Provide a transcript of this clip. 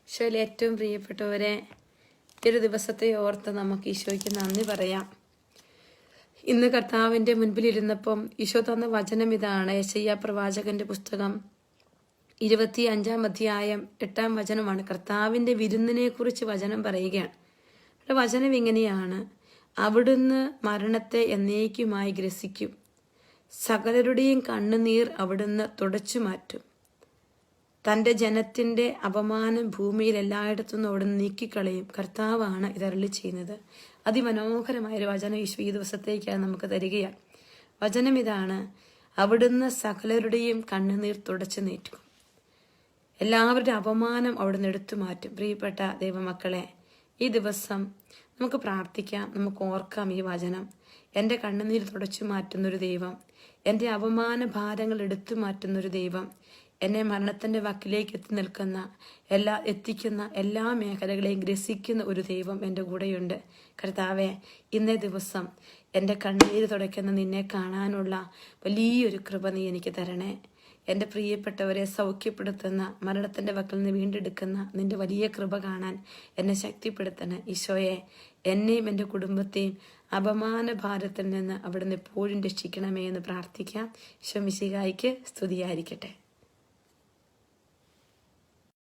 ഈശോയിലെ ഏറ്റവും പ്രിയപ്പെട്ടവരെ, ഒരു ദിവസത്തെ ഓർത്ത് നമുക്ക് ഈശോയ്ക്ക് നന്ദി പറയാം. ഇന്ന് കർത്താവിൻ്റെ മുൻപിലിരുന്നപ്പം ഈശോ തന്ന വചനം ഇതാണ്. യെശയ്യാ പ്രവാചകന്റെ പുസ്തകം 25-ാം അധ്യായം 8-ാം വചനമാണ്. കർത്താവിൻ്റെ വിരുന്നിനെ കുറിച്ച് വചനം പറയുകയാണ്. വചനം ഇങ്ങനെയാണ്: അവിടുന്ന് മരണത്തെ എന്നേക്കുമായി ഗ്രസിക്കും, സകലരുടെയും കണ്ണുനീർ അവിടുന്ന് തുടച്ചു മാറ്റും. തൻ്റെ ജനത്തിൻ്റെ അപമാനം ഭൂമിയിൽ എല്ലായിടത്തുനിന്നും അവിടുന്ന് നീക്കിക്കളയും. കർത്താവാണ് ഇതരുളി ചെയ്യുന്നത്. അതിമനോഹരമായൊരു വചനം ഈശോ ഈ ദിവസത്തേക്കാണ് നമുക്ക് തരികയാണ്. വചനം ഇതാണ്: അവിടുന്ന് സകലരുടെയും കണ്ണുനീർ തുടച്ചു നീറ്റും, എല്ലാവരുടെ അപമാനം അവിടുന്ന് എടുത്തു മാറ്റും. പ്രിയപ്പെട്ട ദൈവമക്കളെ, ഈ ദിവസം നമുക്ക് പ്രാർത്ഥിക്കാം, നമുക്ക് ഓർക്കാം ഈ വചനം. എൻ്റെ കണ്ണുനീർ തുടച്ചു മാറ്റുന്നൊരു ദൈവം, എൻ്റെ അപമാന ഭാരങ്ങൾ എടുത്തു മാറ്റുന്നൊരു ദൈവം, എന്നെ മരണത്തിൻ്റെ വക്കിലേക്ക് എത്തിക്കുന്ന എല്ലാ മേഖലകളെയും ഗ്രസിക്കുന്ന ഒരു ദൈവം എൻ്റെ കൂടെയുണ്ട്. കർത്താവെ, ഇന്നേ ദിവസം എൻ്റെ കണ്ണീര് തുടയ്ക്കുന്ന നിന്നെ കാണാനുള്ള വലിയൊരു കൃപ നീ എനിക്ക് തരണേ. എൻ്റെ പ്രിയപ്പെട്ടവരെ സൗഖ്യപ്പെടുത്തുന്ന, മരണത്തിൻ്റെ വക്കിൽ നിന്ന് വീണ്ടെടുക്കുന്ന നിന്റെ വലിയ കൃപ കാണാൻ എന്നെ ശക്തിപ്പെടുത്തണേ. ഈശോയെ, എന്നെയും എൻ്റെ കുടുംബത്തെയും അപമാന ഭാരത്തിൽ നിന്ന് അവിടുന്ന് എപ്പോഴും രക്ഷിക്കണമേ എന്ന് പ്രാർത്ഥിക്കാം. ഈശോ മിശിഹായ്ക്ക് സ്തുതിയായിരിക്കട്ടെ.